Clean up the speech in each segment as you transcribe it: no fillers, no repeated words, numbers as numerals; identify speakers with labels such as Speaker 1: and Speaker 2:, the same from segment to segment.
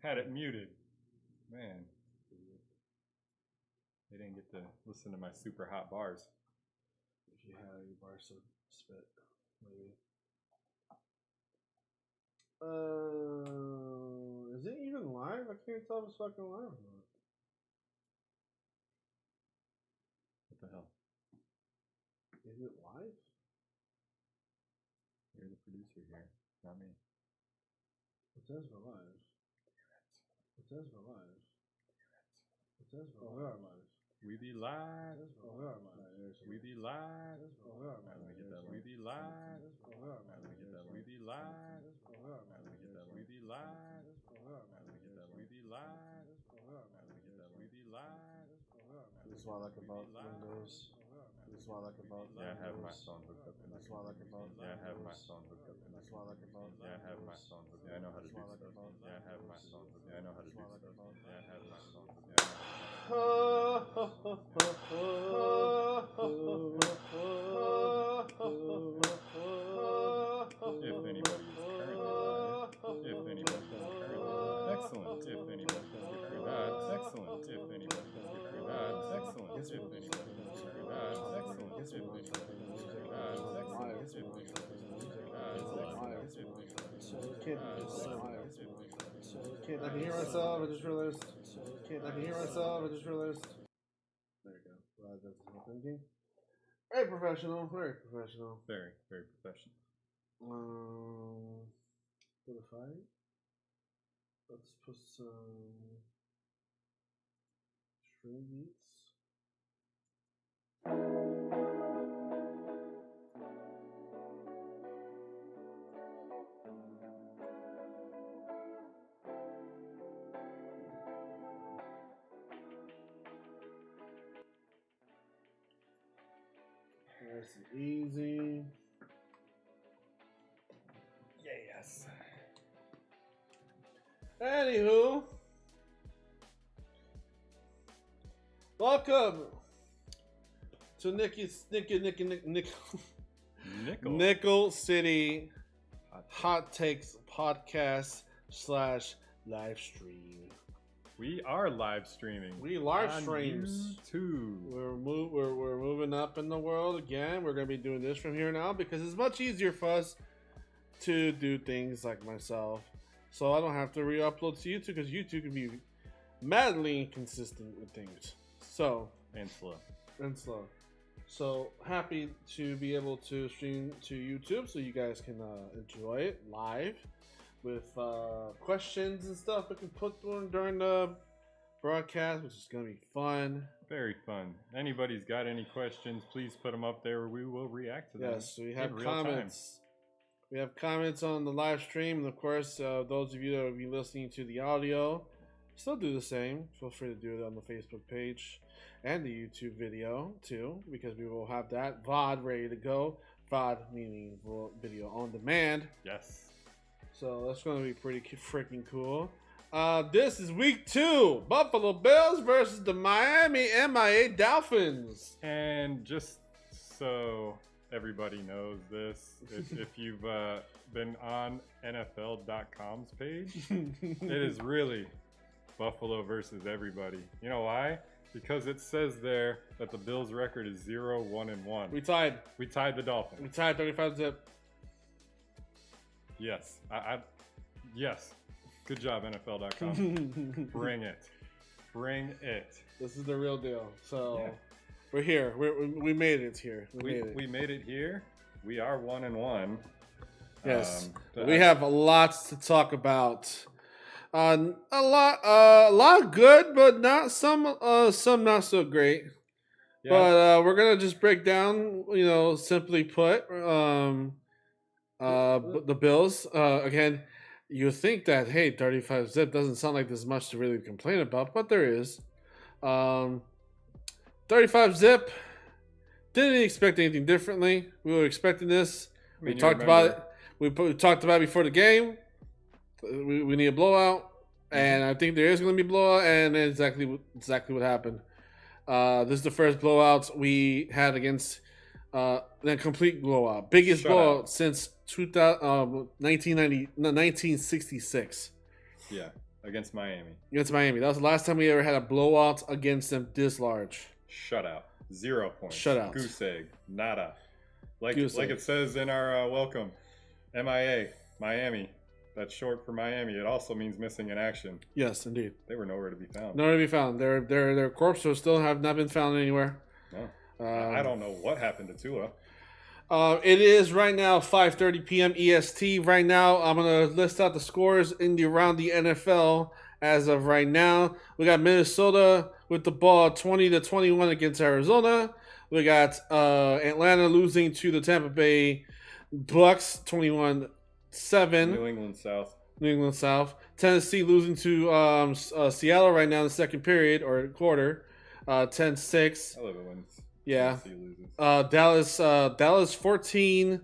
Speaker 1: Had it muted. Man. They didn't get to listen to my super hot bars.
Speaker 2: If you had your bars of spit, maybe. Is it even live? I can't tell if it's fucking live or not.
Speaker 1: What the hell?
Speaker 2: Is it live?
Speaker 1: You're the producer here, not me.
Speaker 2: It says we're live. It says we're live. It says we're live.
Speaker 1: We be live.
Speaker 2: We are live.
Speaker 1: We be live.
Speaker 2: Let me get that.
Speaker 1: We be live. Let me get that. We be live. Let me get that. We be live. Let me get that. We be live. Let me get that. We be live.
Speaker 2: This is what I like about Windows. This is what I like about.
Speaker 1: Yeah, I have my phone hooked up.
Speaker 2: This is what I like about.
Speaker 1: Yeah, I have my phone hooked up.
Speaker 2: This is what I like about.
Speaker 1: Yeah, I have my phone hooked up. Yeah, I know how to do stuff. Yeah, I have my phone hooked up. Yeah, I know how to do stuff. Yeah, I have my phone hooked up. If anybody is currently live, if anybody is currently live, excellent. If anybody is currently live, excellent. If anybody is currently live, excellent. If anybody is currently live, excellent. If anybody is currently live, excellent. If anybody is
Speaker 2: Can't I can hear myself? I just realized. Can't I can hear myself? I just realized. There you go. That's my thinking. Very professional. Very professional.
Speaker 1: Very, very professional.
Speaker 2: For the fight, let's put some string beats. Nice and easy.
Speaker 1: Yes.
Speaker 2: Anywho, welcome to Nickel City Hot Takes podcast / live stream.
Speaker 1: We are live streaming.
Speaker 2: We live streams.
Speaker 1: YouTube.
Speaker 2: We're moving up in the world again. We're gonna be doing this from here now because it's much easier for us to do things like myself, so I don't have to re-upload to YouTube because YouTube can be madly inconsistent with things.
Speaker 1: And slow.
Speaker 2: So happy to be able to stream to YouTube so you guys can enjoy it live with questions and stuff we can put during the broadcast, which is gonna be fun.
Speaker 1: Very fun. Anybody's got any questions, please put them up there. We will react to them.
Speaker 2: Yes, we have comments. We have comments on the live stream, and of course, those of you that will be listening to the audio, still do the same. Feel free to do it on the Facebook page and the YouTube video too, because we will have that VOD ready to go. VOD meaning video on demand.
Speaker 1: Yes.
Speaker 2: So that's going to be pretty freaking cool. This is week 2. Buffalo Bills versus the Miami MIA Dolphins.
Speaker 1: And just so everybody knows this, if you've been on NFL.com's page, it is really Buffalo versus everybody. You know why? Because it says there that the Bills' record is 0-1-1.
Speaker 2: We tied.
Speaker 1: We tied the Dolphins.
Speaker 2: We tied 35-zip.
Speaker 1: Yes. Yes. Good job, NFL.com. Bring it. Bring it.
Speaker 2: This is the real deal. So we're here. We made it here.
Speaker 1: We made it here. We are 1-1.
Speaker 2: Yes. We have lots to talk about. A lot good, but not some not so great. Yeah. But we're gonna just break down, simply put, the Bills. Again, you think that 35 zip doesn't sound like there's much to really complain about, but there is. 35 zip. Didn't expect anything differently. We were expecting this. We talked about it. We talked about it before the game. We need a blowout, and I think there is going to be a blowout, and exactly what happened. This is the first blowout we had against Then complete blowout. Biggest
Speaker 1: Shutout.
Speaker 2: blowout since 1966.
Speaker 1: Yeah, against Miami.
Speaker 2: Against Miami. That was the last time we ever had a blowout against them this large.
Speaker 1: Shutout. 0 points.
Speaker 2: Shutout.
Speaker 1: Goose egg. Nada. Like
Speaker 2: Goose egg.
Speaker 1: it says in our welcome. MIA. Miami. That's short for Miami. It also means missing in action.
Speaker 2: Yes, indeed.
Speaker 1: They were nowhere to be found.
Speaker 2: Nowhere to be found. Their corpses still have not been found anywhere.
Speaker 1: No. I don't know what happened to Tua.
Speaker 2: It is right now 5:30 p.m. EST. Right now, I'm gonna list out the scores around the NFL as of right now. We got Minnesota with the ball 20-21 against Arizona. We got Atlanta losing to the Tampa Bay Bucks 21-7.
Speaker 1: New England South.
Speaker 2: Tennessee losing to Seattle right now in the second period or quarter, 10-6.
Speaker 1: I love it when
Speaker 2: Yeah.
Speaker 1: Tennessee loses.
Speaker 2: Dallas 14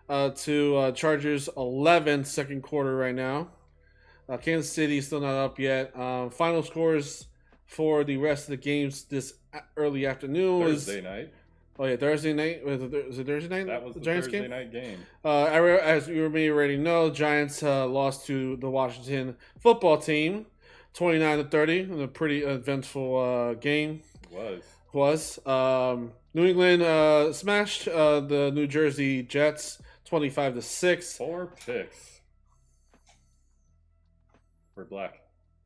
Speaker 2: to Chargers 11 second quarter right now. Kansas City still not up yet. Final scores for the rest of the games this early afternoon
Speaker 1: Thursday night.
Speaker 2: Oh yeah, Thursday night. Was it Thursday night?
Speaker 1: That was the
Speaker 2: Giants
Speaker 1: Thursday
Speaker 2: game?
Speaker 1: night game.
Speaker 2: As you may already know, Giants lost to the Washington football team, 29-30, in a pretty eventful game. Was New England smashed the New Jersey Jets 25-6.
Speaker 1: 4 picks. We're black.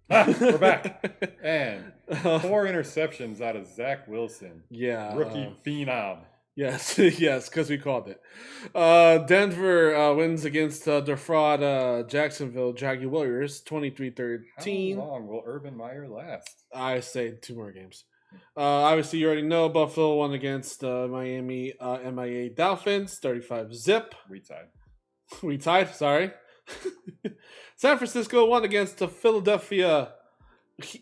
Speaker 1: We're back. And 4 interceptions out of Zach Wilson.
Speaker 2: Yeah.
Speaker 1: Rookie phenom.
Speaker 2: Yes, yes, because we called it. Denver wins against defraud Jacksonville Jaguars 23-13.
Speaker 1: How long will Urban Meyer last?
Speaker 2: I say 2 more games. Obviously, you already know Buffalo won against Miami MIA Dolphins 35-zip. We tied, sorry. San Francisco won against the Philadelphia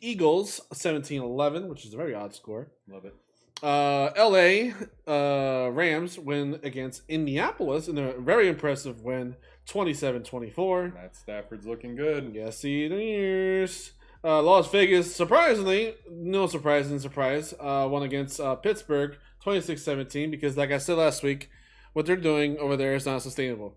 Speaker 2: Eagles 17-11, which is a very odd score.
Speaker 1: Love it.
Speaker 2: LA Rams win against Indianapolis in a very impressive win 27-24.
Speaker 1: Matt Stafford's looking good.
Speaker 2: Yes, he is. Las Vegas, surprisingly, no surprising surprise, won against Pittsburgh 26-17 because, like I said last week, what they're doing over there is not sustainable.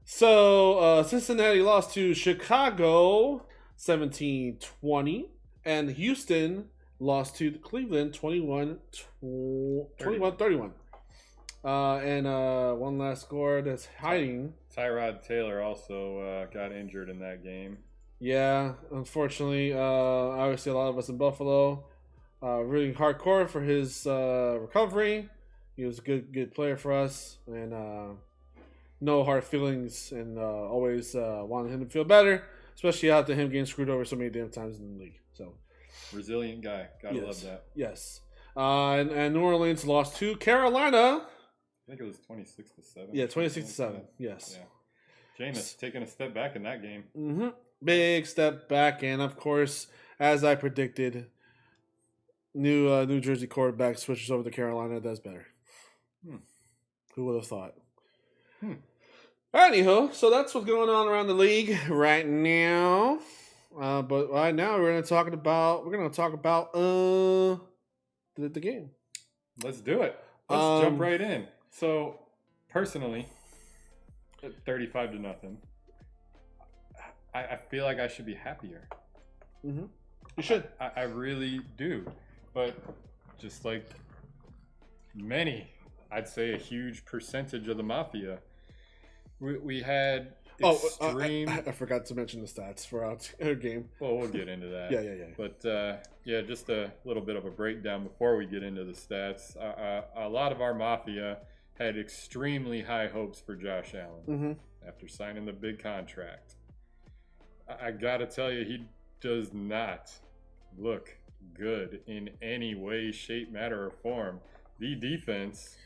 Speaker 2: So, Cincinnati lost to Chicago 17-20, and Houston lost to Cleveland 21-31. And one last score that's hiding.
Speaker 1: Tyrod Taylor also got injured in that game.
Speaker 2: Yeah, unfortunately, obviously a lot of us in Buffalo really hardcore for his recovery. He was a good player for us, and no hard feelings, and always wanted him to feel better, especially after him getting screwed over so many damn times in the league. So
Speaker 1: resilient guy, gotta love that.
Speaker 2: Yes, and New Orleans lost to Carolina.
Speaker 1: I think it was 26-7.
Speaker 2: Yeah, 26-7. Yes.
Speaker 1: Yeah. Jameis taking a step back in that game.
Speaker 2: Mm-hmm. Big step back, and of course, as I predicted, New Jersey quarterback switches over to Carolina. Does better. Who would have thought? Anywho, so that's what's going on around the league right now. But right now we're gonna talk about the game.
Speaker 1: Let's do it. Let's jump right in. So, personally, 35-0. I feel like I should be happier.
Speaker 2: Mm-hmm. You should.
Speaker 1: I really do. But just like many, I'd say a huge percentage of the Mafia, we had extreme...
Speaker 2: I forgot to mention the stats for our game.
Speaker 1: Well, we'll get into that.
Speaker 2: Yeah.
Speaker 1: But, just a little bit of a breakdown before we get into the stats. A lot of our Mafia had extremely high hopes for Josh Allen after signing the big contract. I gotta tell you, he does not look good in any way, shape, matter, or form. The defense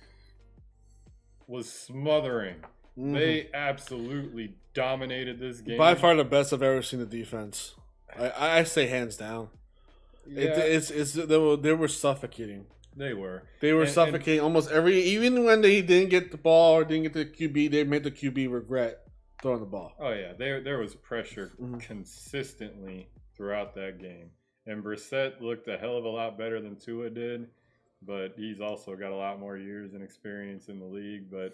Speaker 1: was smothering. They absolutely dominated this game.
Speaker 2: By far the best I've ever seen the defense. I say hands down.
Speaker 1: Yeah.
Speaker 2: They were suffocating.
Speaker 1: They were
Speaker 2: suffocating almost even when they didn't get the ball or didn't get the QB, they made the QB regret throwing the ball.
Speaker 1: Oh yeah, there was pressure consistently throughout that game, and Brissett looked a hell of a lot better than Tua did. but he's also got a lot more years and experience in the league. But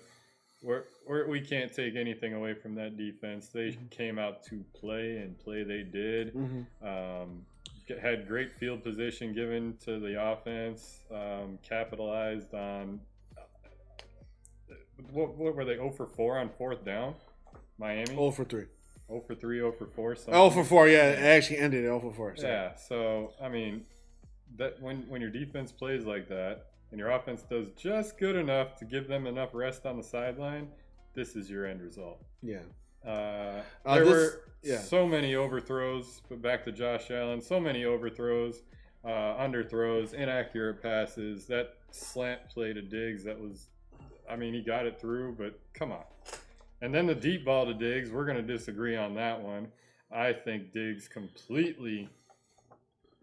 Speaker 1: we can't take anything away from that defense. They came out to play, and play they did. Had great field position given to the offense. Capitalized on what were they? 0 for 4 on fourth down. Miami.
Speaker 2: 0 for 3.
Speaker 1: 0 for 3, 0 for 4.
Speaker 2: 0 for 4, yeah. It actually ended 0 for 4. Sorry.
Speaker 1: Yeah, so, I mean, that when your defense plays like that and your offense does just good enough to give them enough rest on the sideline, this is your end result.
Speaker 2: Yeah.
Speaker 1: There were so many overthrows, but back to Josh Allen, so many overthrows, underthrows, inaccurate passes. That slant play to Diggs, that was, I mean, he got it through, but come on. And then the deep ball to Diggs, we're going to disagree on that one. I think Diggs completely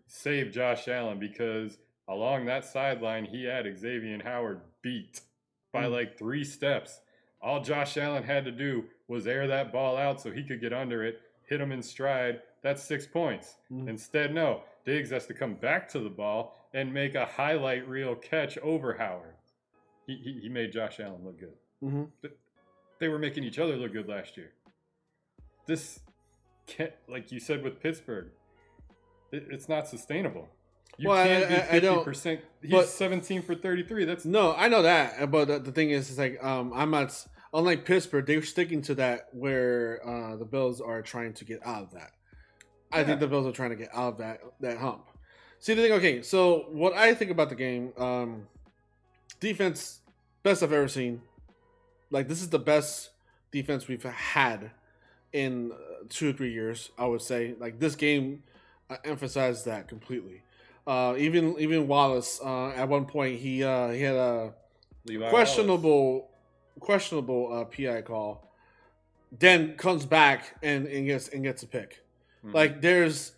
Speaker 1: saved Josh Allen because along that sideline, he had Xavier Howard beat by like 3 steps. All Josh Allen had to do was air that ball out so he could get under it, hit him in stride. That's 6 points. Instead, no. Diggs has to come back to the ball and make a highlight reel catch over Howard. He made Josh Allen look good. They were making each other look good last year. This can't, like you said with Pittsburgh, it's not sustainable. You can't be 50%. He's 17 for 33. That's
Speaker 2: no, I know that. But the thing is, it's like I'm not. Unlike Pittsburgh, they're sticking to that where the Bills are trying to get out of that. I think the Bills are trying to get out of that hump. See the thing. Okay, so what I think about the game, defense, best I've ever seen. Like, this is the best defense we've had in 2 or 3 years, I would say. Like, this game emphasized that completely. Even Wallace, at one point, he had a questionable PI call, then comes back and gets a pick. Like, there's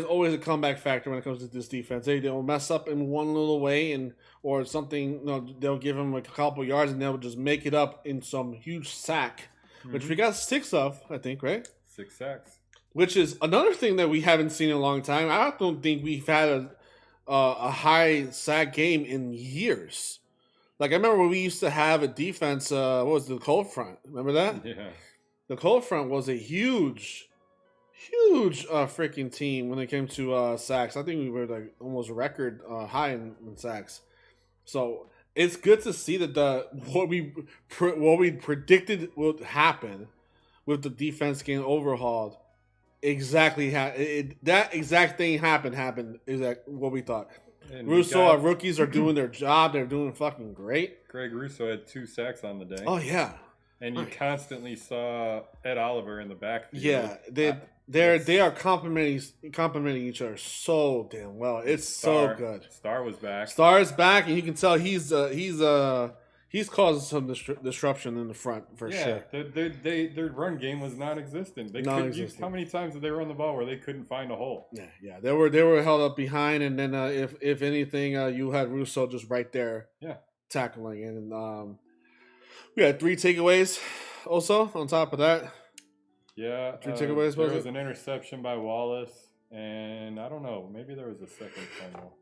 Speaker 2: always a comeback factor when it comes to this defense. They'll mess up in one little way or something. They'll give them a couple yards and they'll just make it up in some huge sack, which we got 6 of, I think, right?
Speaker 1: 6 sacks.
Speaker 2: Which is another thing that we haven't seen in a long time. I don't think we've had a high sack game in years. Like, I remember when we used to have a defense. What was the cold front? Remember that?
Speaker 1: Yeah.
Speaker 2: The cold front was a huge freaking team when it came to sacks. I think we were like almost record high in sacks. So it's good to see that what we predicted would happen with the defense getting overhauled exactly that exact thing happened. Exactly what we thought. And Russo, our rookies are doing their job. They're doing fucking great.
Speaker 1: Greg Russo had 2 sacks on the day.
Speaker 2: Oh yeah.
Speaker 1: And you constantly saw Ed Oliver in the backfield.
Speaker 2: Yeah, they are complimenting each other so damn well. It's so good.
Speaker 1: Star was back.
Speaker 2: Star is back, and you can tell he's causing some disruption in the front for sure.
Speaker 1: Their run game was non-existent. How many times did they run the ball where they couldn't find a hole?
Speaker 2: Yeah. They were held up behind, and then if anything, you had Russo just right there, tackling, and we had 3 takeaways. Also, on top of that, 3 takeaways.
Speaker 1: There was an interception by Wallace, and I don't know, maybe there was a second fumble.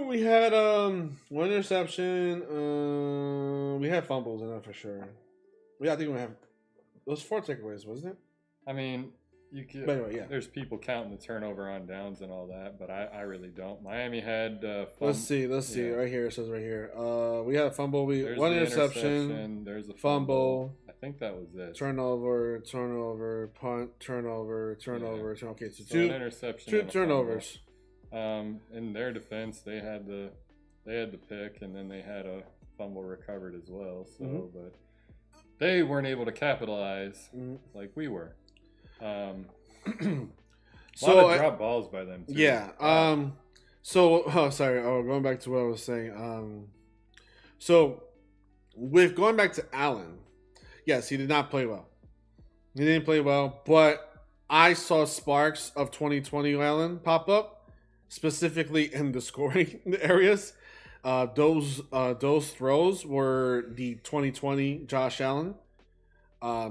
Speaker 2: We had 1 interception. We had fumbles in that for sure. I think we have. It was 4 takeaways, wasn't it?
Speaker 1: I mean, you could.
Speaker 2: But anyway,
Speaker 1: there's people counting the turnover on downs and all that, but I really don't. Miami had.
Speaker 2: Let's see. Right here, it says right here. We had a fumble. There's 1 interception.
Speaker 1: There's a
Speaker 2: fumble.
Speaker 1: I think that was it.
Speaker 2: Turnover, punt, turnover. Okay, so 2
Speaker 1: interceptions.
Speaker 2: 2 turnovers.
Speaker 1: In their defense, they had the pick, and then they had a fumble recovered as well. So, but they weren't able to capitalize like we were. A lot of drop balls by them too.
Speaker 2: Yeah. Going back to what I was saying. So with going back to Allen, yes, he did not play well. He didn't play well, but I saw sparks of 2020 Allen pop up, specifically in the scoring areas. Those throws were the 2020 Josh Allen.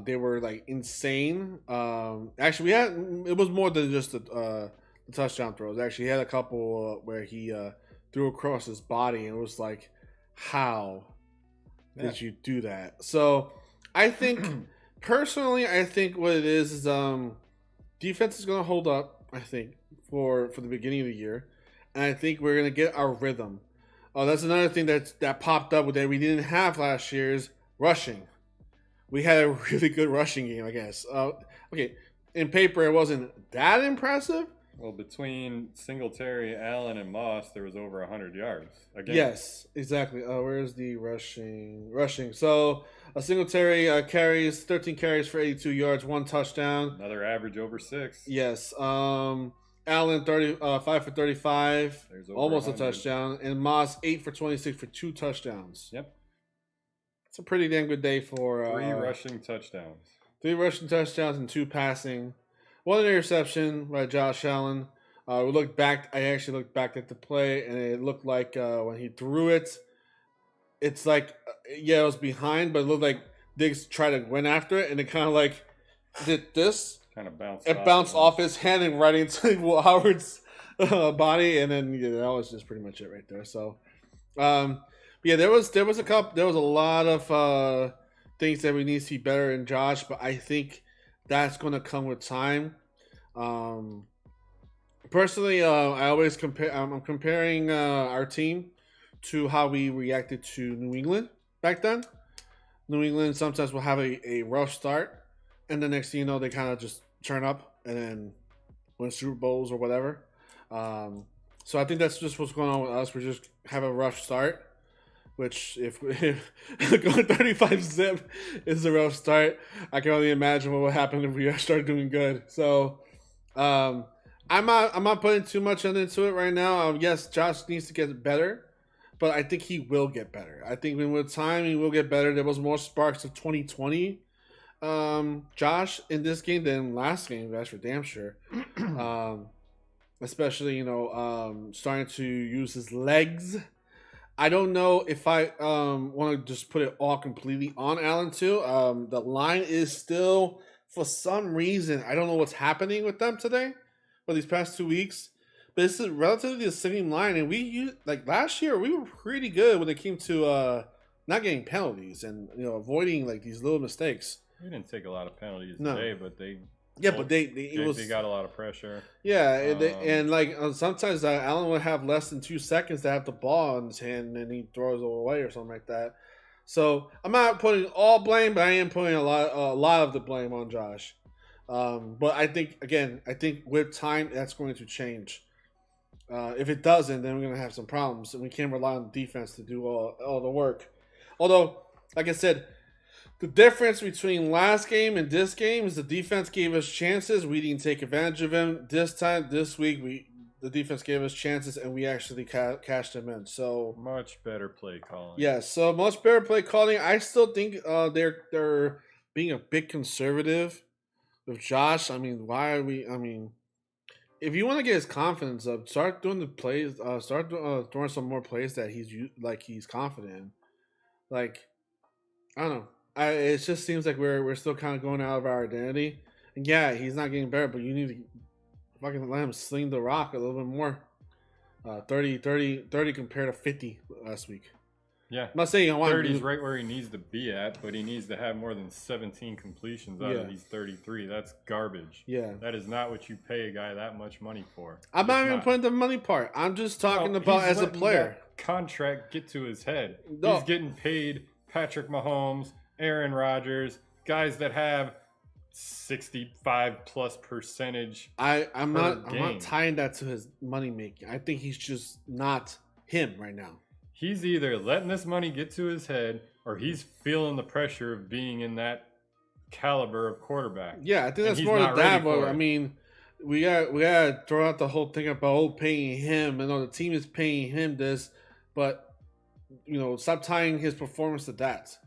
Speaker 2: They were like insane. Actually, it was more than just the touchdown throws. Actually, he had a couple where he threw across his body, and it was like, how
Speaker 1: Yeah.
Speaker 2: did you do that? So I think personally, I think what it is defense is going to hold up. I think for the beginning of the year, and I think we're going to get our rhythm. Oh, that's another thing that popped up that we didn't have last year is rushing. We had a really good rushing game, I guess. Okay, in paper it wasn't that impressive.
Speaker 1: Well, between Singletary, Allen, and Moss, there was over 100 yards. Again.
Speaker 2: Yes, exactly. Where's the rushing? So Singletary carries 13 carries for 82 yards, 1 touchdown.
Speaker 1: Another average over 6.
Speaker 2: Yes. Allen 5 for 35, almost 100. A touchdown, and Moss 8 for 26 for 2 touchdowns.
Speaker 1: Yep.
Speaker 2: It's a pretty damn good day for
Speaker 1: 3 rushing touchdowns.
Speaker 2: 3 rushing touchdowns and 2 passing. 1 interception by Josh Allen. I actually looked back at the play, and it looked like when he threw it, it's like, it was behind, but it looked like Diggs tried to went after it, and it kind of like did this.
Speaker 1: Kind of bounced.
Speaker 2: It bounced off his hand and right into Howard's body, and then that was just pretty much it right there. So, there was a lot of things that we need to see better in Josh, but I think that's going to come with time. Personally, I always compare. I'm comparing our team to how we reacted to New England back then. New England sometimes will have a rough start, and the next thing you know, they kind of just turn up and then win Super Bowls or whatever. So I think that's just what's going on with us. We just have a rough start, which if going 35 zip is a rough start, I can only imagine what would happen if we start doing good. So I'm not putting too much into it right now. Yes, Josh needs to get better, but I think he will get better. I think with time he will get better. There was more sparks of 2020 Josh in this game than last game. That's for damn sure. Especially starting to use his legs. I don't know if I want to just put it all completely on Allen too. The line is still, for some reason, I don't know what's happening with them today for these past 2 weeks. But this is relatively the same line, and last year we were pretty good when it came to not getting penalties and avoiding like these little mistakes.
Speaker 1: We didn't take a lot of penalties today, but they got a lot of pressure.
Speaker 2: Yeah, and sometimes Allen would have less than 2 seconds to have the ball in his hand, and he throws it away or something like that. So I'm not putting all blame, but I am putting a lot of the blame on Josh. But I think with time that's going to change. If it doesn't, then we're going to have some problems, and we can't rely on the defense to do all the work. Although, like I said, the difference between last game and this game is the defense gave us chances. We didn't take advantage of them. This week, the defense gave us chances, and we actually cashed them in. So
Speaker 1: much better play calling.
Speaker 2: Yeah, so much better play calling. I still think they're being a bit conservative with Josh. I mean, why are we? I mean, if you want to get his confidence up, start doing the plays. Start throwing some more plays that he's confident in. Like, I don't know. It just seems like we're still kind of going out of our identity. And yeah, he's not getting better, but you need to fucking let him sling the rock a little bit more. 30 compared to 50 last week.
Speaker 1: Yeah.
Speaker 2: I'm not saying I want
Speaker 1: 30 is right where he needs to be at, but he needs to have more than 17 completions out of these 33. That's garbage.
Speaker 2: Yeah.
Speaker 1: That is not what you pay a guy that much money for.
Speaker 2: I'm not even putting the money part. I'm just talking about as a player.
Speaker 1: Contract get to his head.
Speaker 2: No.
Speaker 1: He's getting paid Patrick Mahomes, Aaron Rodgers, guys that have 65+%.
Speaker 2: I'm not tying that to his money making. I think he's just not him right now.
Speaker 1: He's either letting this money get to his head, or he's feeling the pressure of being in that caliber of quarterback.
Speaker 2: Yeah, I think that's more than that. But I mean, we got to throw out the whole thing about paying him. I know the team is paying him this, but stop tying his performance to that.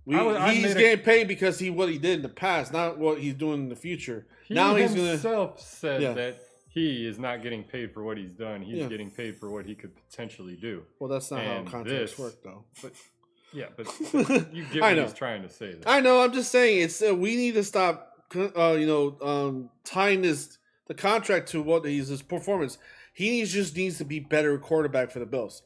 Speaker 2: He's getting paid because what he did in the past, not what he's doing in the future.
Speaker 1: He himself said that he is not getting paid for what he's done. He's getting paid for what he could potentially do.
Speaker 2: Well, that's not how contracts work, though.
Speaker 1: But you get what he's trying to say.
Speaker 2: I know. I'm just saying we need to stop, tying the contract to what his performance. He just needs to be better quarterback for the Bills,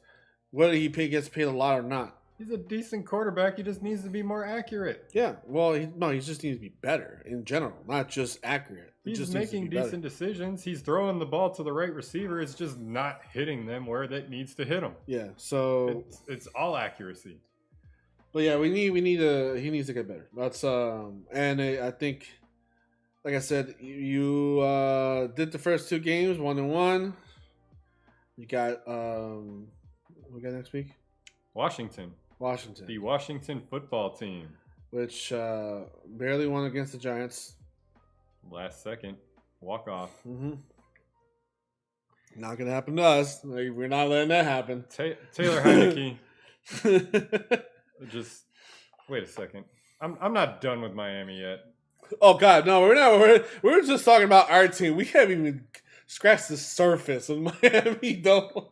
Speaker 2: whether he gets paid a lot or not.
Speaker 1: He's a decent quarterback. He just needs to be more accurate.
Speaker 2: Yeah, well, he just needs to be better in general, not just accurate.
Speaker 1: He's making decent decisions. He's throwing the ball to the right receiver. It's just not hitting them where that needs to hit them.
Speaker 2: Yeah, so
Speaker 1: it's all accuracy.
Speaker 2: But yeah, he needs to get better. That's and I think, like I said, you did the first 2 games 1-1. You got we got next week?
Speaker 1: Washington. The Washington football team.
Speaker 2: Which barely won against the Giants.
Speaker 1: Last second. Walk off.
Speaker 2: Mm-hmm. Not going to happen to us. We're not letting that happen.
Speaker 1: Taylor Heineke. Just wait a second. I'm not done with Miami yet.
Speaker 2: Oh, God. No, we're not. We're just talking about our team. We haven't even scratched the surface of Miami, though.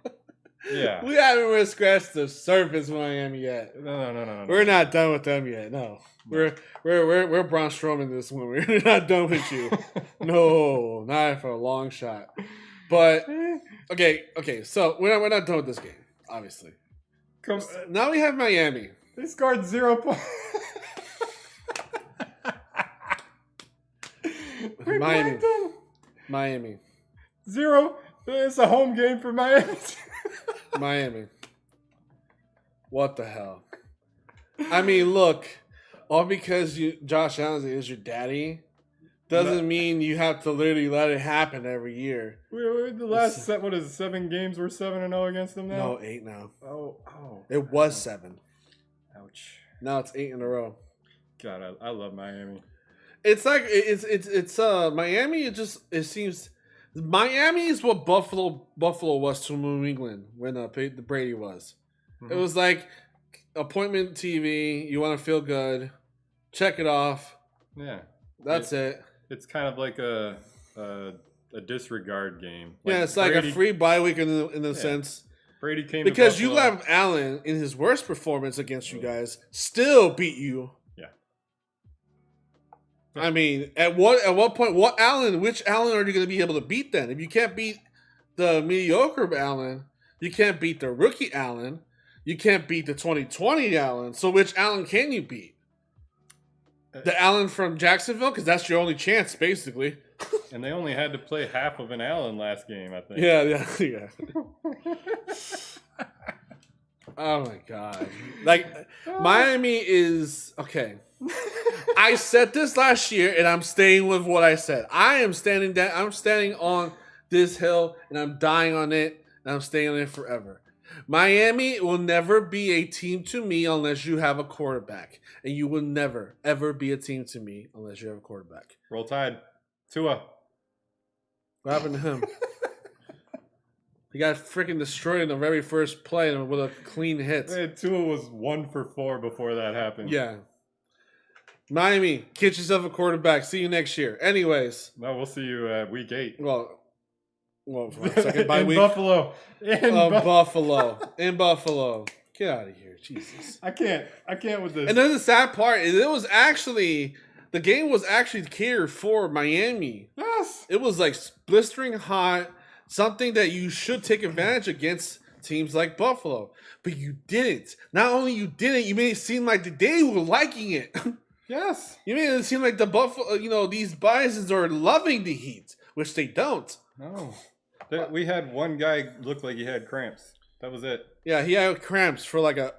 Speaker 1: Yeah.
Speaker 2: We haven't even scratched the surface of Miami yet.
Speaker 1: No.
Speaker 2: We're not done with them yet. No. We're Braun Strowman this one. We're not done with you. No, not for a long shot. But okay. So we're not done with this game, obviously. Now we have Miami.
Speaker 1: They scored 0 points.
Speaker 2: Miami.
Speaker 1: 0. It's a home game for Miami.
Speaker 2: Miami. What the hell? I mean, look, all because Josh Allen is your daddy doesn't mean you have to literally let it happen every year.
Speaker 1: The last 7 games? We're 7-0 against them now.
Speaker 2: No, 8 now.
Speaker 1: Oh.
Speaker 2: It was 7.
Speaker 1: Ouch.
Speaker 2: Now it's 8 in a row.
Speaker 1: God, I love Miami.
Speaker 2: It's like it's Miami. It seems. Miami is what Buffalo was to New England when the Brady was. Mm-hmm. It was like appointment TV. You want to feel good, check it off.
Speaker 1: Yeah,
Speaker 2: that's it.
Speaker 1: It's kind of like a disregard game.
Speaker 2: It's Brady, like a free bye week in the sense.
Speaker 1: Brady came
Speaker 2: because you let Allen in his worst performance against you guys still beat you. I mean, at what point, which Allen are you going to be able to beat then? If you can't beat the mediocre Allen, you can't beat the rookie Allen, you can't beat the 2020 Allen. So which Allen can you beat? The Allen from Jacksonville? Because that's your only chance, basically.
Speaker 1: And they only had to play half of an Allen last game, I think.
Speaker 2: Yeah. Oh, my God. Like, Miami is... Okay. I said this last year, and I'm staying with what I said. I'm standing on this hill, and I'm dying on it, and I'm staying on it forever. Miami will never be a team to me unless you have a quarterback. And you will never, ever be a team to me unless you have a quarterback.
Speaker 1: Roll Tide. Tua.
Speaker 2: What happened to him? He got freaking destroyed in the very first play with a clean hit.
Speaker 1: Hey, Tua was 1 for 4 before that happened.
Speaker 2: Yeah. Miami, get yourself a quarterback. See you next year. Anyways.
Speaker 1: No, we'll see you at week 8.
Speaker 2: Well, second bye
Speaker 1: in
Speaker 2: week.
Speaker 1: Buffalo.
Speaker 2: Buffalo. In Buffalo. Get out of here. Jesus.
Speaker 1: I can't with this.
Speaker 2: And then the sad part is the game was actually catered for Miami.
Speaker 1: Yes.
Speaker 2: It was like blistering hot, something that you should take advantage against teams like Buffalo. But you didn't. Not only you didn't, you made it seem like they were liking it.
Speaker 1: Yes.
Speaker 2: You made it seem like the Buffalo, these Bisons are loving the heat, which they don't.
Speaker 1: No. We had one guy look like he had cramps. That was it.
Speaker 2: Yeah, he had cramps for like a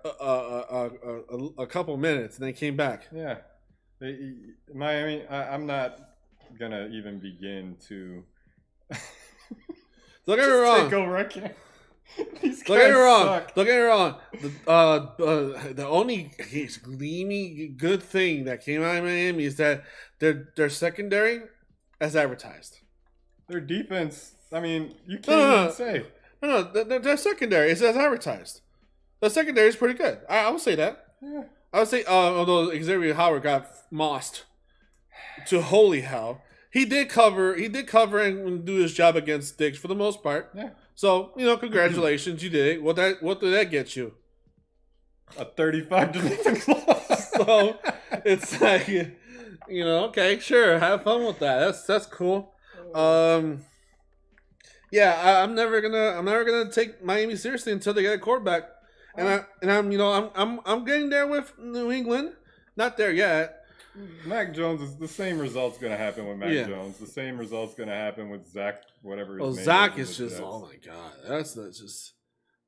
Speaker 2: couple minutes, and then came back.
Speaker 1: Yeah. Miami, I'm not going to even begin to...
Speaker 2: Don't get me wrong.
Speaker 1: Take over. I can't.
Speaker 2: Don't get me wrong. The only gleamy good thing that came out of Miami is that their secondary as advertised.
Speaker 1: Their defense, I mean, you can't even say.
Speaker 2: No, their secondary is as advertised. The secondary is pretty good. I would say that.
Speaker 1: Yeah.
Speaker 2: I would say, although Xavier Howard got mossed to holy hell, he did cover and do his job against Diggs for the most part.
Speaker 1: Yeah.
Speaker 2: So, congratulations, you did it. What did that get you?
Speaker 1: A 35-0 loss.
Speaker 2: So it's like, okay, sure, have fun with that. That's cool. Yeah, I'm never gonna take Miami seriously until they get a quarterback. And I'm getting there with New England. Not there yet.
Speaker 1: Mac Jones is the same result's going to happen with Mac
Speaker 2: Yeah.
Speaker 1: Jones. The same result's going to happen with Zach, whatever his name
Speaker 2: Zach
Speaker 1: is.
Speaker 2: is just, oh my god, that's just.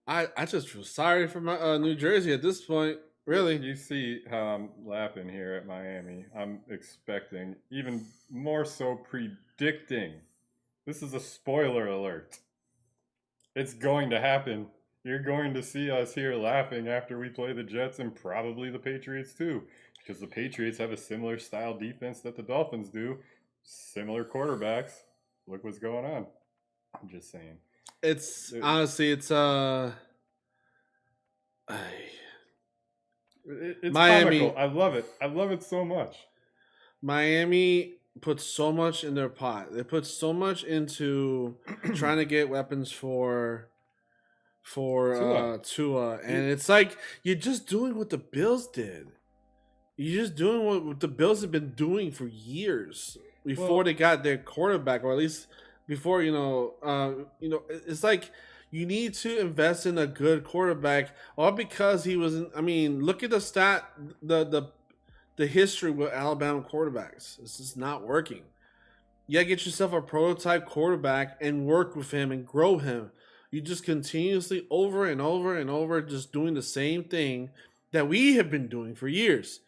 Speaker 2: I just feel sorry for my New Jersey at this point. Really,
Speaker 1: you see how I'm laughing here at Miami. I'm expecting, even more so, predicting. This is a spoiler alert. It's going to happen. You're going to see us here laughing after we play the Jets and probably the Patriots too. Because the Patriots have a similar style defense that the Dolphins do. Similar quarterbacks. Look what's going on. I'm just saying.
Speaker 2: It's
Speaker 1: it's
Speaker 2: Miami.
Speaker 1: comical. I love it. I love it so much.
Speaker 2: Miami puts so much in their pot. They put so much into trying to get weapons for Tua, and it's like you're just doing what the Bills did. You're just doing what the Bills have been doing for years before they got their quarterback, or at least before it's like you need to invest in a good quarterback, all because he was. I mean, look at the history with Alabama quarterbacks. It's just not working. You gotta get yourself a prototype quarterback and work with him and grow him. You just continuously over and over and over just doing the same thing that we have been doing for years.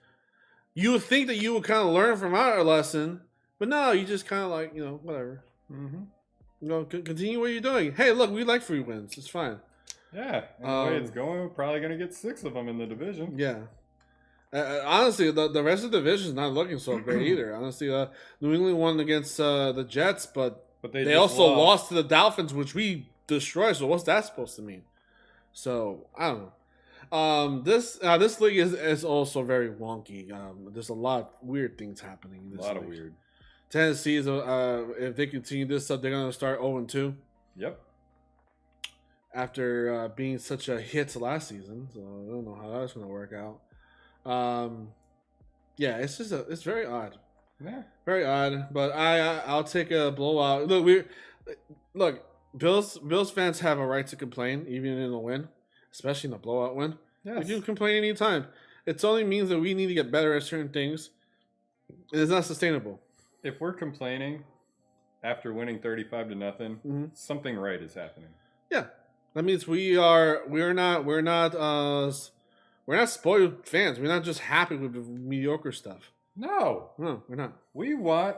Speaker 2: You would think that you would kind of learn from our lesson, but no, you just kind of like, whatever. Mm-hmm. Continue what you're doing. Hey, look, we like 3 wins. It's fine.
Speaker 1: Yeah, and the way it's going, we're probably going to get 6 of them in the division.
Speaker 2: Yeah. Honestly, the rest of the division is not looking so great either. Honestly, New England won against the Jets, but they also lost to the Dolphins, which we destroyed. So what's that supposed to mean? So I don't know. This league is also very wonky. There's a lot of weird things happening in this league. A lot of weird. Tennessee is if they continue this up, they're gonna start 0-2.
Speaker 1: Yep.
Speaker 2: After being such a hit last season, so I don't know how that's gonna work out. Yeah, it's just it's very odd.
Speaker 1: Yeah. Very
Speaker 2: odd. But I'll take a blowout. Look, Bills fans have a right to complain, even in a win, especially in a blowout win. Yes. You can complain anytime. It only means that we need to get better at certain things. It's not sustainable.
Speaker 1: If we're complaining after winning 35-0, something right is happening.
Speaker 2: Yeah, that means we're not spoiled fans. We're not just happy with mediocre stuff.
Speaker 1: No,
Speaker 2: we're not.
Speaker 1: We want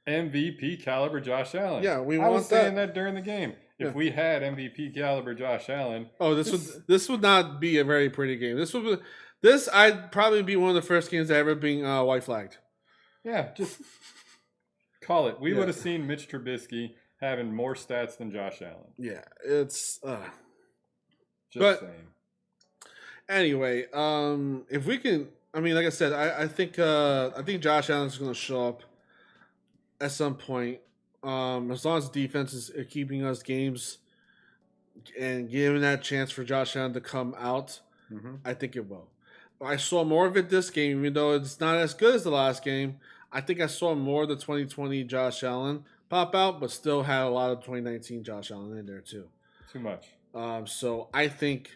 Speaker 1: MVP caliber Josh Allen.
Speaker 2: Yeah,
Speaker 1: I was saying that during the game. If we had MVP caliber Josh Allen,
Speaker 2: this would not be a very pretty game. This I'd probably be one of the first games ever being white flagged.
Speaker 1: Yeah, just call it. We would have seen Mitch Trubisky having more stats than Josh Allen.
Speaker 2: Yeah, it's
Speaker 1: just saying.
Speaker 2: Anyway, if we can, I mean, like I said, I think Josh Allen's going to show up at some point. As long as the defense is keeping us games and giving that chance for Josh Allen to come out, I think it will. I saw more of it this game, even though it's not as good as the last game. I think I saw more of the 2020 Josh Allen pop out, but still had a lot of 2019 Josh Allen in there too.
Speaker 1: Too much.
Speaker 2: So I think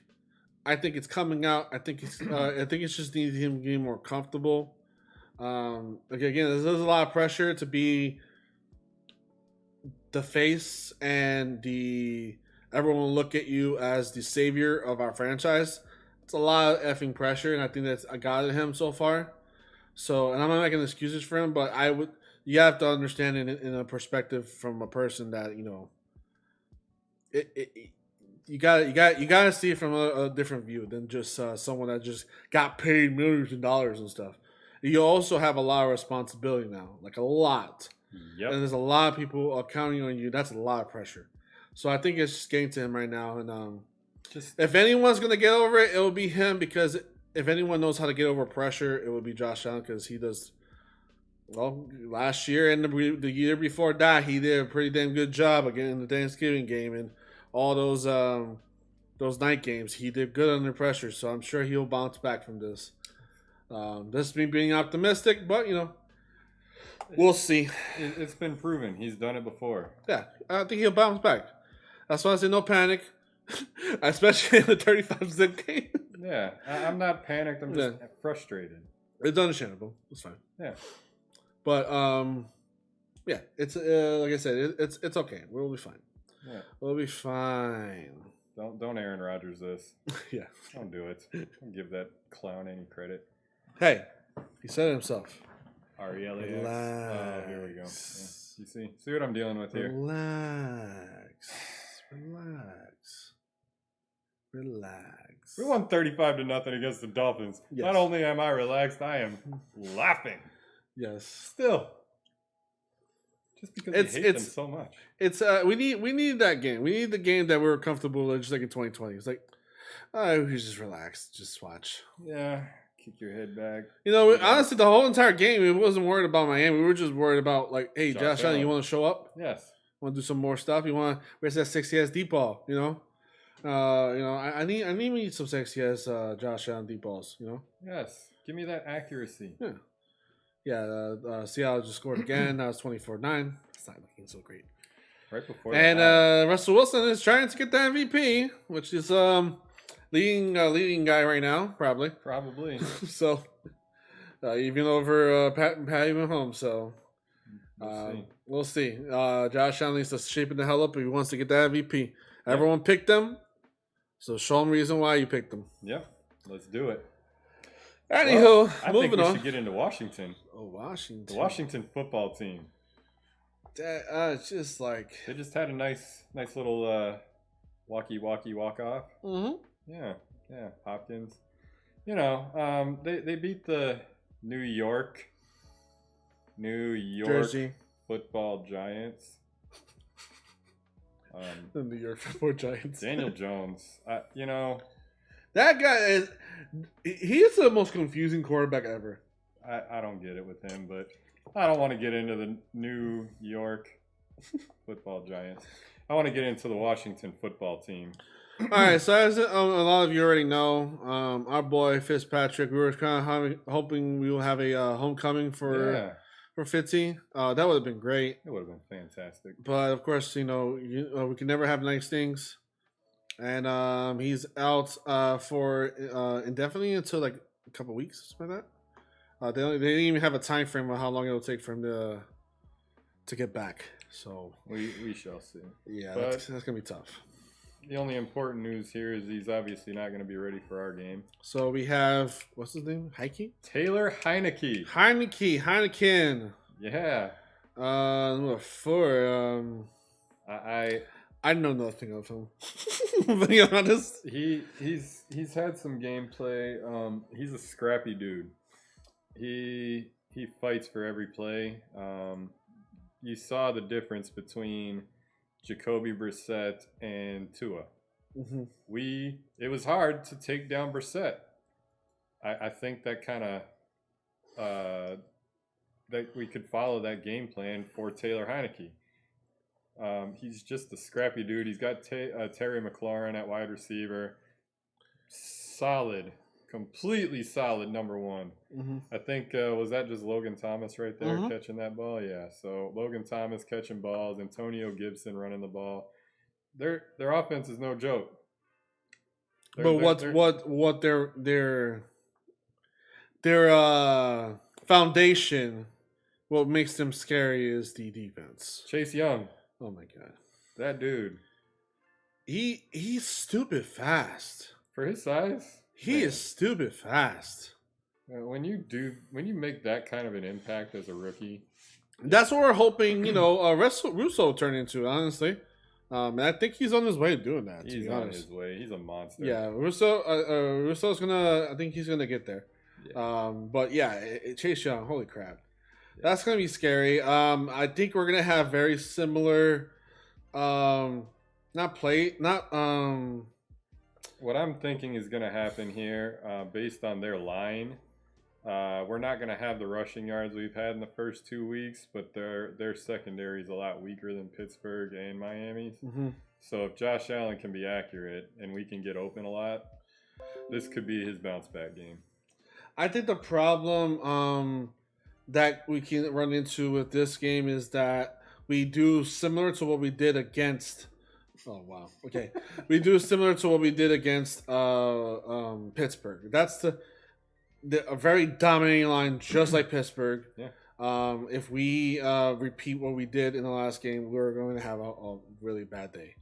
Speaker 2: it's coming out. I think it's just needed him getting more comfortable. Again, there's a lot of pressure to be the face and everyone will look at you as the savior of our franchise. It's a lot of effing pressure, and I think that's got at him so far. So, and I'm not making excuses for him, but you have to understand it in a perspective from a person that you gotta see it from a different view than just someone that just got paid millions of dollars and stuff. You also have a lot of responsibility now, like a lot. Yep. And there's a lot of people counting on you. That's a lot of pressure. So I think it's just getting to him right now. And if anyone's going to get over it, it will be him, because if anyone knows how to get over pressure, it would be Josh Allen, because he does, last year and the year before that, he did a pretty damn good job again in the Thanksgiving game and all those night games. He did good under pressure, so I'm sure he'll bounce back from this. This is me being optimistic, but, we'll see.
Speaker 1: It's been proven. He's done it before.
Speaker 2: Yeah, I think he'll bounce back. That's why I say no panic, especially in the 35-zip game.
Speaker 1: Yeah, I'm not panicked. I'm just frustrated.
Speaker 2: It's understandable. It's fine.
Speaker 1: Yeah.
Speaker 2: But yeah, it's like I said, it's okay. We'll be fine.
Speaker 1: Yeah.
Speaker 2: We'll be fine.
Speaker 1: Don't Aaron Rodgers this.
Speaker 2: Yeah.
Speaker 1: Don't do it. Don't give that clown any credit.
Speaker 2: Hey, he said it himself.
Speaker 1: RELAX. Oh, here we go. Yeah. You see what I'm dealing with here.
Speaker 2: Relax.
Speaker 1: We won 35-0 against the Dolphins. Yes. Not only am I relaxed, I am laughing.
Speaker 2: Yes.
Speaker 1: Still. Just because we hate them so much.
Speaker 2: It's we need that game. We need the game that we were comfortable with, just like in 2020. It's like, we just relax, just watch.
Speaker 1: Yeah. Kick your head back.
Speaker 2: You know, honestly, the whole entire game, we wasn't worried about Miami. We were just worried about, like, hey, Josh Allen, you want to show up?
Speaker 1: Yes.
Speaker 2: Want to do some more stuff? You want to? Where's that sexy ass deep ball? You know, I need some sexy ass Josh Allen deep balls. You know.
Speaker 1: Yes. Give me that accuracy.
Speaker 2: Yeah. Yeah. Seattle just scored again. Now it's 24-9. It's not looking so great.
Speaker 1: Right before.
Speaker 2: And Russell Wilson is trying to get the MVP, which is leading guy right now, probably. So, even over Patty Mahomes. So, we'll see. Josh Allen needs to shape the hell up if he wants to get the MVP. Everyone picked them, so show them reason why you picked them.
Speaker 1: Yep, let's do it.
Speaker 2: Anywho,
Speaker 1: I think we should get into Washington.
Speaker 2: Oh, Washington.
Speaker 1: The Washington football team.
Speaker 2: It's just like
Speaker 1: they just had a nice little walk off.
Speaker 2: Mm-hmm.
Speaker 1: Yeah, Hopkins. You know, they beat the New York
Speaker 2: Jersey
Speaker 1: football Giants.
Speaker 2: The New York football Giants.
Speaker 1: Daniel Jones. You know,
Speaker 2: that guy he's the most confusing quarterback ever.
Speaker 1: I don't get it with him, but I don't want to get into the New York football Giants. I want to get into the Washington football team.
Speaker 2: All right, so as a lot of you already know, our boy Fitzpatrick, we were kind of hoping we will have a homecoming for Fitzy. That would have been great.
Speaker 1: It would have been fantastic.
Speaker 2: But of course, we can never have nice things, and he's out for indefinitely until like a couple weeks, something like that. They didn't even have a time frame on how long it will take for him to get back. So
Speaker 1: we shall see.
Speaker 2: Yeah, that's gonna be tough.
Speaker 1: The only important news here is he's obviously not going to be ready for our game. So
Speaker 2: we have, what's his name?
Speaker 1: Taylor Heineke.
Speaker 2: Heineken.
Speaker 1: Yeah.
Speaker 2: Number 4. I know nothing of him. To be honest.
Speaker 1: He's had some gameplay. He's a scrappy dude. He fights for every play. You saw the difference between Jacoby Brissett and Tua.
Speaker 2: Mm-hmm.
Speaker 1: It was hard to take down Brissett. I think that kind of that we could follow that game plan for Taylor Heineke. He's just a scrappy dude. He's got Terry McLaurin at wide receiver. Solid, completely solid number 1.
Speaker 2: Mm-hmm.
Speaker 1: I think was that just Logan Thomas right there catching that ball? Yeah. So Logan Thomas catching balls, Antonio Gibson running the ball. Their offense is no joke.
Speaker 2: What their foundation, what makes them scary is the defense.
Speaker 1: Chase Young.
Speaker 2: Oh my god,
Speaker 1: that dude.
Speaker 2: He's stupid fast
Speaker 1: for his size.
Speaker 2: He is stupid fast.
Speaker 1: When you make that kind of an impact as a rookie,
Speaker 2: that's what we're hoping. Russo will turn into, honestly. And I think he's on his way to doing that.
Speaker 1: He's on his way. He's a monster.
Speaker 2: Yeah, Russo's gonna. I think he's gonna get there. Yeah. But yeah, Chase Young. Holy crap, that's gonna be scary. I think we're gonna have very similar.
Speaker 1: What I'm thinking is gonna happen here, based on their line. We're not going to have the rushing yards we've had in the first 2 weeks, but their secondary is a lot weaker than Pittsburgh and Miami's.
Speaker 2: Mm-hmm.
Speaker 1: So if Josh Allen can be accurate and we can get open a lot, this could be his bounce back game.
Speaker 2: I think the problem that we can run into with this game is that we do similar to what we did against Oh wow. Okay, we do similar to what we did against Pittsburgh. That's a very dominating line, just like Pittsburgh.
Speaker 1: Yeah.
Speaker 2: If we repeat what we did in the last game, we're going to have a really bad day.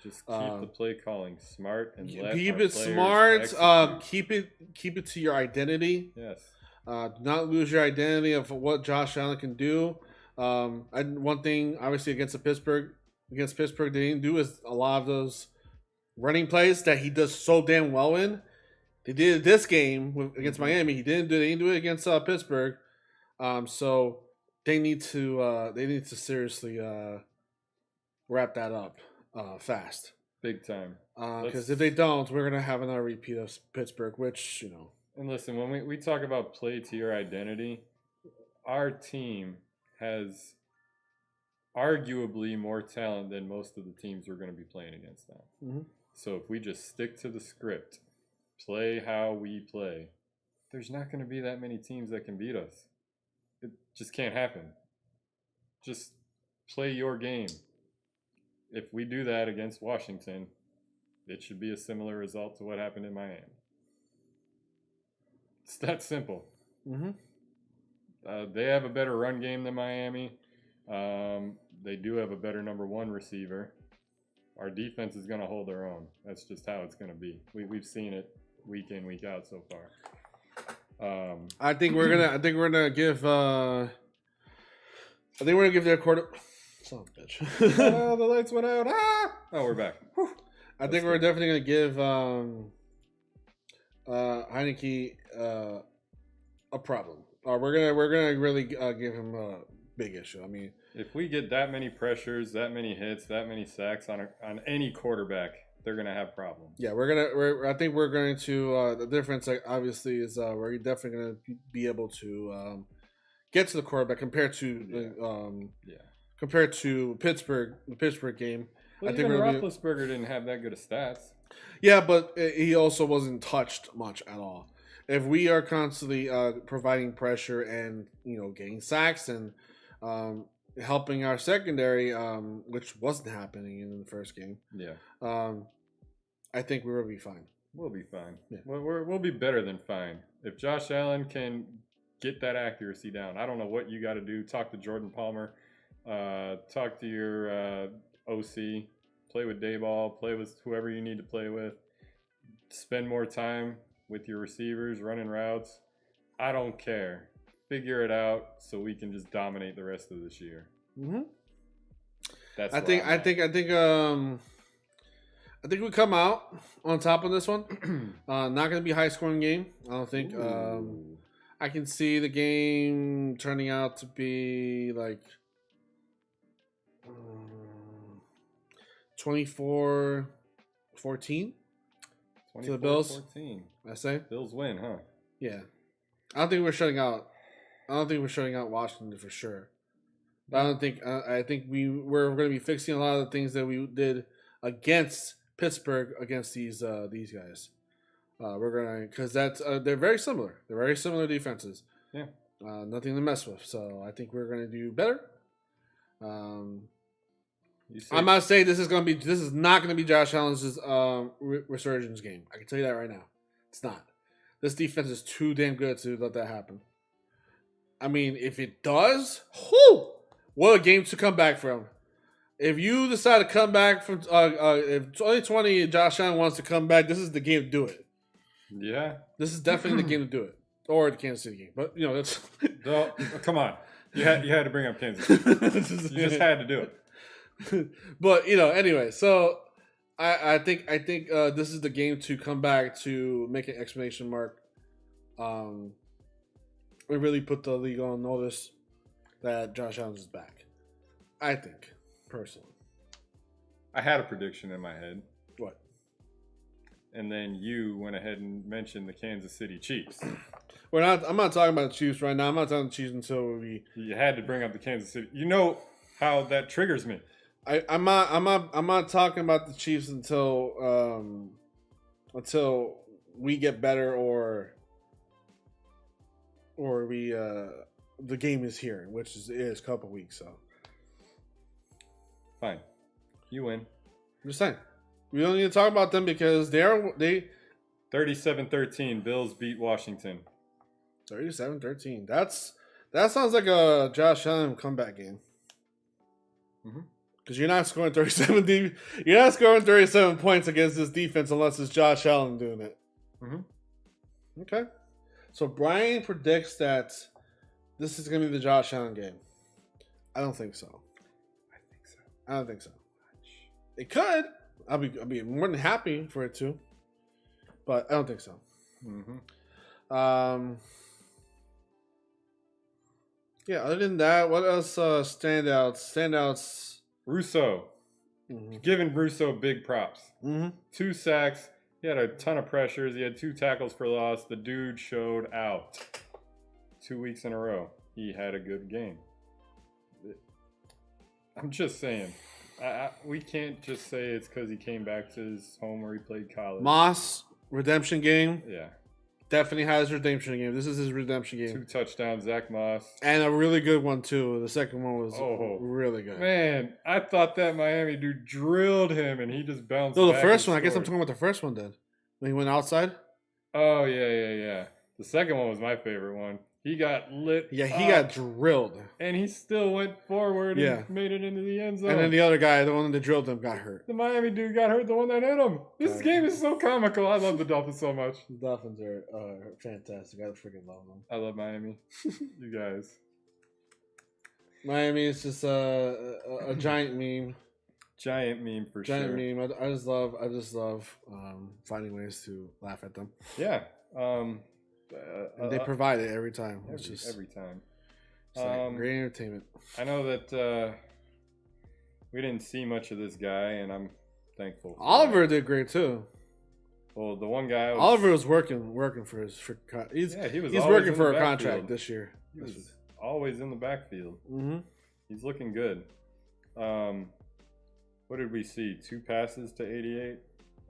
Speaker 1: Just keep the play calling smart and let
Speaker 2: keep
Speaker 1: our
Speaker 2: it smart.
Speaker 1: execute.
Speaker 2: Keep it to your identity.
Speaker 1: Yes.
Speaker 2: Do not lose your identity of what Josh Allen can do. One thing, obviously, against Pittsburgh, they didn't do is a lot of those running plays that he does so damn well in. They did it this game against Miami. They didn't do it against Pittsburgh. So they need to seriously wrap that up fast.
Speaker 1: Big time.
Speaker 2: Because if they don't, we're gonna have another repeat of Pittsburgh, which
Speaker 1: And listen, when we talk about play to your identity, our team has arguably more talent than most of the teams we're going to be playing against now.
Speaker 2: Mm-hmm.
Speaker 1: So if we just stick to the script, play how we play, there's not going to be that many teams that can beat us. It just can't happen. Just play your game. If we do that against Washington, it should be a similar result to what happened in Miami. It's that simple.
Speaker 2: Mm-hmm.
Speaker 1: They have a better run game than Miami. They do have a better number one receiver. Our defense is going to hold their own. That's just how it's going to be. We've seen it week in, week out so far.
Speaker 2: I think we're gonna give their quarter. Son of a bitch.
Speaker 1: Oh, the lights went out. Ah! Oh, we're back. Whew.
Speaker 2: I think we're definitely gonna give Heineke a problem. We're gonna really give him a big issue. I mean,
Speaker 1: if we get that many pressures, that many hits, that many sacks on any quarterback, they're gonna have problems.
Speaker 2: Yeah, I think we're going to. The difference, obviously, is we're definitely gonna be able to get to the quarterback compared to compared to Pittsburgh, the Pittsburgh game.
Speaker 1: Well, I think Roethlisberger didn't have that good of stats.
Speaker 2: Yeah, but he also wasn't touched much at all. If we are constantly providing pressure and getting sacks and helping our secondary, which wasn't happening in the first game, I think we will be fine.
Speaker 1: We'll be fine.
Speaker 2: Yeah.
Speaker 1: We'll be better than fine. If Josh Allen can get that accuracy down, I don't know what you got to do. Talk to Jordan Palmer. Talk to your OC. Play with Dayball. Play with whoever you need to play with. Spend more time with your receivers, running routes. I don't care. Figure it out so we can just dominate the rest of this year.
Speaker 2: Mm-hmm.
Speaker 1: That's
Speaker 2: I think we come out on top of this one. Not going to be a high scoring game. I don't think. I can see the game turning out to be like 24-14 to the Bills.
Speaker 1: 14.
Speaker 2: I say
Speaker 1: Bills win, huh?
Speaker 2: Yeah. I don't think we're shutting out Washington for sure. But I think we're going to be fixing a lot of the things that we did against Pittsburgh against these guys. We're gonna because they're very similar. They're very similar defenses.
Speaker 1: Yeah.
Speaker 2: Nothing to mess with. So I think we're gonna do better. I'm not saying this is not gonna be Josh Allen's resurgence game. I can tell you that right now. It's not. This defense is too damn good to let that happen. I mean, if it does, what a game to come back from. If you decide to come back from, if 2020 Josh Allen wants to come back, this is the game to do it.
Speaker 1: Yeah.
Speaker 2: This is definitely the game to do it. Or the Kansas City game. But, that's...
Speaker 1: No, come on. You had to bring up Kansas City. You just had to do it.
Speaker 2: But, anyway, so I think this is the game to come back to make an exclamation mark. We really put the league on notice that Josh Allen is back. I think. Personally,
Speaker 1: I had a prediction in my head.
Speaker 2: What?
Speaker 1: And then you went ahead and mentioned the Kansas City Chiefs.
Speaker 2: I'm not talking about the Chiefs right now. I'm not talking about the Chiefs until we.
Speaker 1: You had to bring up the Kansas City. You know how that triggers me.
Speaker 2: I'm not talking about the Chiefs until we get better or we the game is here, which is a couple weeks. So.
Speaker 1: Fine. You win.
Speaker 2: I'm just saying. We don't need to talk about them because they
Speaker 1: 37-13. Bills beat Washington.
Speaker 2: 37-13. That sounds like a Josh Allen comeback game. Because you're not scoring 37. You're not scoring 37 points against this defense unless it's Josh Allen doing it. Okay. So Brian predicts that this is going to be the Josh Allen game. I don't think so. I don't think so. It could. I'll be more than happy for it to, but I don't think so. Yeah. Other than that, what else? Standouts.
Speaker 1: Russo. Giving Russo big props. 2 sacks. He had a ton of pressures. He had 2 tackles for loss. The dude showed out. 2 weeks in a row. He had a good game. I'm just saying. We can't just say it's because he came back to his home where he played college.
Speaker 2: Moss, redemption game.
Speaker 1: Yeah.
Speaker 2: Definitely has redemption game. This is his redemption game.
Speaker 1: 2 touchdowns, Zach Moss.
Speaker 2: And a really good one, too. The second one was really good.
Speaker 1: Man, I thought that Miami dude drilled him, and he just bounced
Speaker 2: No, the
Speaker 1: back
Speaker 2: first
Speaker 1: and
Speaker 2: one. I guess I'm
Speaker 1: scored.
Speaker 2: talking about the first one, then. When he went outside?
Speaker 1: Oh, yeah. The second one was my favorite one. He got lit.
Speaker 2: Yeah, he got drilled.
Speaker 1: And he still went forward and made it into the end zone.
Speaker 2: And then the other guy, the one that drilled him, got hurt.
Speaker 1: The Miami dude got hurt, the one that hit him. This game is so comical. I love the Dolphins so much.
Speaker 2: The Dolphins are fantastic. I freaking love them.
Speaker 1: I love Miami. You guys.
Speaker 2: Miami is just a giant meme.
Speaker 1: Giant meme for
Speaker 2: giant
Speaker 1: sure.
Speaker 2: Giant meme. I just love finding ways to laugh at them.
Speaker 1: Yeah.
Speaker 2: And they provide it every time.
Speaker 1: Every time.
Speaker 2: Like great entertainment.
Speaker 1: I know that we didn't see much of this guy, and I'm thankful.
Speaker 2: Oliver did great too.
Speaker 1: Well, the one guy
Speaker 2: Oliver was working for he's working for a contract this year.
Speaker 1: He was always in the backfield. He's looking good. What did we see? 2 passes to 88?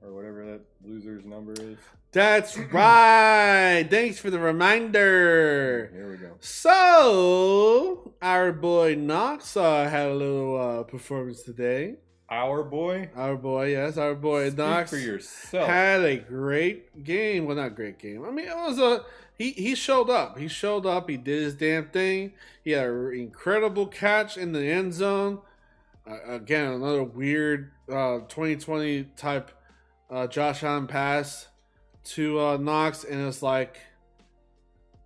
Speaker 1: Or whatever that loser's number is.
Speaker 2: That's right. Thanks for the reminder.
Speaker 1: Here we go.
Speaker 2: So, our boy Knox had a little performance today.
Speaker 1: Our boy?
Speaker 2: Our boy, yes. Our boy Knox
Speaker 1: for yourself.
Speaker 2: Had a great game. Well, not great game. I mean, it was he showed up. He showed up. He did his damn thing. He had an incredible catch in the end zone. Again, another weird 2020 type Josh Allen pass to Knox, and it's like,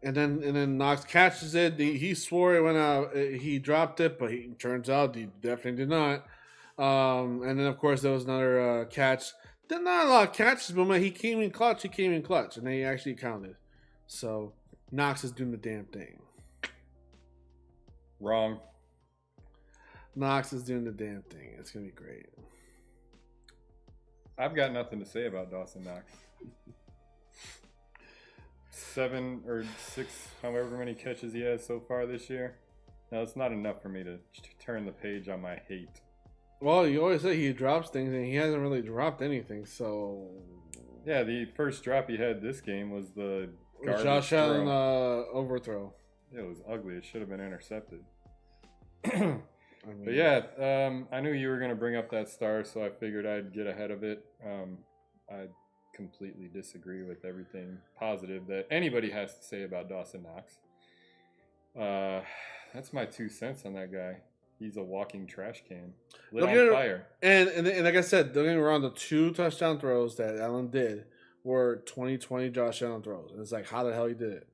Speaker 2: and then Knox catches it. He swore it went out. He dropped it, but he turns out he definitely did not. And then of course there was another catch. There's not a lot of catches, but when he came in clutch, and they actually counted. So Knox is doing the damn thing.
Speaker 1: Wrong.
Speaker 2: Knox is doing the damn thing. It's gonna be great.
Speaker 1: I've got nothing to say about Dawson Knox. 7 or 6, however many catches he has so far this year. Now, it's not enough for me to turn the page on my hate.
Speaker 2: Well, you always say he drops things, and he hasn't really dropped anything, so...
Speaker 1: Yeah, the first drop he had this game was the garbage
Speaker 2: Josh Allen
Speaker 1: throw.
Speaker 2: Overthrow.
Speaker 1: It was ugly. It should have been intercepted. But yeah, I knew you were going to bring up that star, so I figured I'd get ahead of it. I completely disagree with everything positive that anybody has to say about Dawson Knox. That's my 2 cents on that guy. He's a walking trash can. Lit on fire.
Speaker 2: And like I said, don't get me wrong, the 2 touchdown throws that Allen did were 2020 Josh Allen throws. And it's like, how the hell he did it?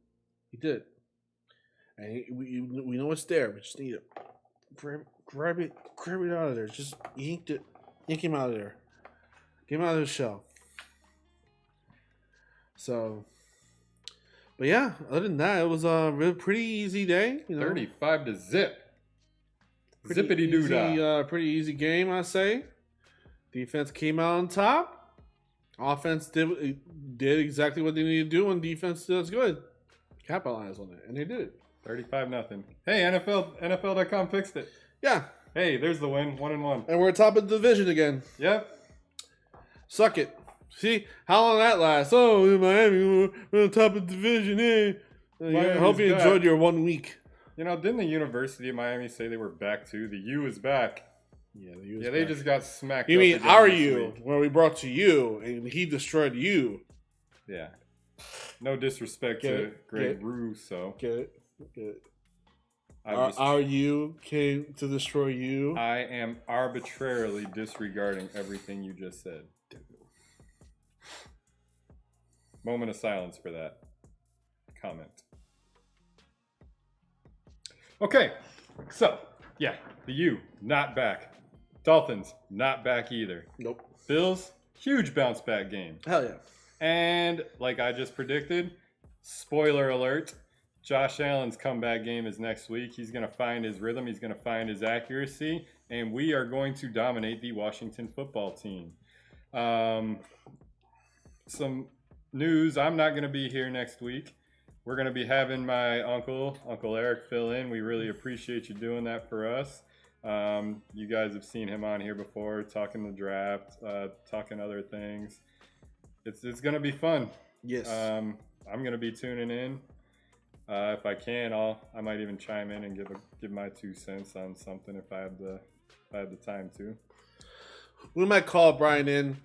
Speaker 2: He did it. And we know it's there. We just need it. Grab it out of there. Just yank him out of there. Get him out of the shell. So, but yeah, other than that, it was a really pretty easy day.
Speaker 1: 35 to zip. Zippity doo dah.
Speaker 2: Pretty easy game, I say. Defense came out on top. Offense did exactly what they needed to do when defense does good. Capitalize on it, and they did it.
Speaker 1: 35-0. Hey, NFL.com fixed it.
Speaker 2: Yeah.
Speaker 1: Hey, there's the win. 1-1.
Speaker 2: And we're top of the division again.
Speaker 1: Yep.
Speaker 2: Suck it. See how long that lasts? Oh, in Miami, we're on top of the division. I hope you enjoyed your 1 week.
Speaker 1: You know, didn't the University of Miami say they were back too? The U is back.
Speaker 2: Yeah, the U is
Speaker 1: Yeah, they
Speaker 2: back.
Speaker 1: just got smacked.
Speaker 2: You
Speaker 1: up
Speaker 2: mean
Speaker 1: again
Speaker 2: our
Speaker 1: this
Speaker 2: U,
Speaker 1: week.
Speaker 2: where we brought to you, and he destroyed you.
Speaker 1: Yeah. No disrespect to Greg Russo.
Speaker 2: Get it? Get it.
Speaker 1: I
Speaker 2: Our U came to destroy you.
Speaker 1: I am arbitrarily disregarding everything you just said. Moment of silence for that comment. Okay, so yeah, the U not back. Dolphins not back either.
Speaker 2: Nope.
Speaker 1: Bills huge bounce back game.
Speaker 2: Hell yeah.
Speaker 1: And like I just predicted, spoiler alert, Josh Allen's comeback game is next week. He's going to find his rhythm. He's going to find his accuracy. And we are going to dominate the Washington football team. Some news. I'm not going to be here next week. We're going to be having my Uncle Eric, fill in. We really appreciate you doing that for us. You guys have seen him on here before, talking the draft, talking other things. It's going to be fun.
Speaker 2: Yes.
Speaker 1: I'm going to be tuning in. If I can, I might even chime in and give my 2 cents on something if I have the time to.
Speaker 2: We might call Brian in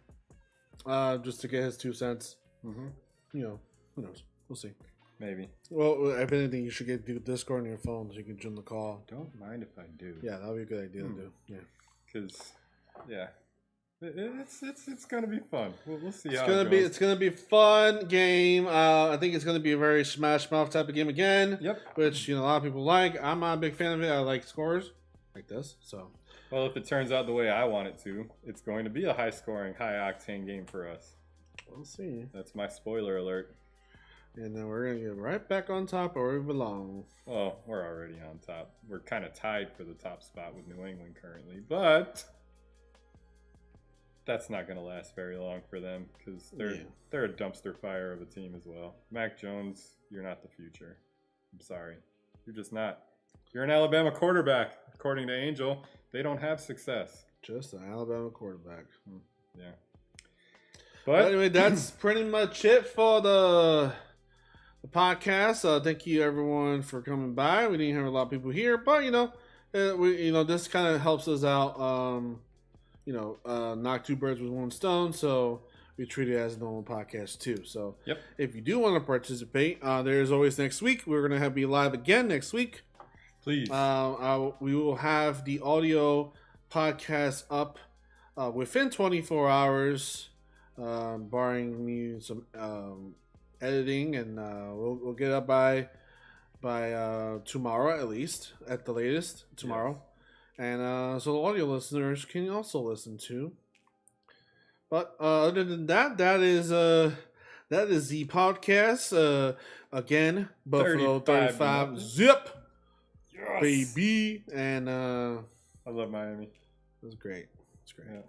Speaker 2: just to get his 2 cents.
Speaker 1: Mm-hmm.
Speaker 2: You know, who knows? We'll see.
Speaker 1: Maybe.
Speaker 2: Well, if anything, you should get Discord on your phone so you can join the call.
Speaker 1: Don't mind if I do.
Speaker 2: Yeah, that would be a good idea to do. Yeah.
Speaker 1: Because, yeah. It's gonna be fun. We'll see
Speaker 2: It's
Speaker 1: how
Speaker 2: gonna
Speaker 1: it
Speaker 2: be
Speaker 1: goes.
Speaker 2: it's gonna be a fun game. I think it's gonna be a very smash mouth type of game again.
Speaker 1: Yep.
Speaker 2: Which a lot of people like. I'm not a big fan of it. I like scores like this. So.
Speaker 1: Well, if it turns out the way I want it to, it's going to be a high scoring, high octane game for us.
Speaker 2: We'll see.
Speaker 1: That's my spoiler alert.
Speaker 2: And then we're gonna get right back on top where we belong.
Speaker 1: Well, we're already on top. We're kind of tied for the top spot with New England currently, but that's not going to last very long for them because they're a dumpster fire of a team as well. Mac Jones, you're not the future. I'm sorry. You're just not. You're an Alabama quarterback. According to Angel, they don't have success.
Speaker 2: Just an Alabama quarterback.
Speaker 1: Yeah.
Speaker 2: But anyway, that's pretty much it for the podcast. Thank you everyone for coming by. We didn't have a lot of people here, but this kind of helps us out. Knock 2 birds with 1 stone. So we treat it as a normal podcast too. So if you do want to participate, there's always next week. We're gonna be live again next week.
Speaker 1: Please.
Speaker 2: We will have the audio podcast up within 24 hours, barring me some editing, and we'll get up by tomorrow, at least at the latest tomorrow. Yes. And so the audio listeners can also listen to. But other than that, that is the podcast. Again, Buffalo 35 zip. Yes. Baby. And
Speaker 1: I love Miami.
Speaker 2: It was great. It's great.
Speaker 1: Yeah.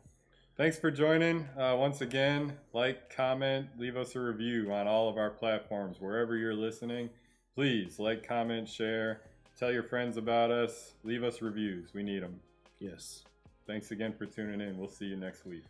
Speaker 1: Thanks for joining. Once again, like, comment, leave us a review on all of our platforms. Wherever you're listening, please like, comment, share. Tell your friends about us. Leave us reviews. We need them.
Speaker 2: Yes.
Speaker 1: Thanks again for tuning in. We'll see you next week.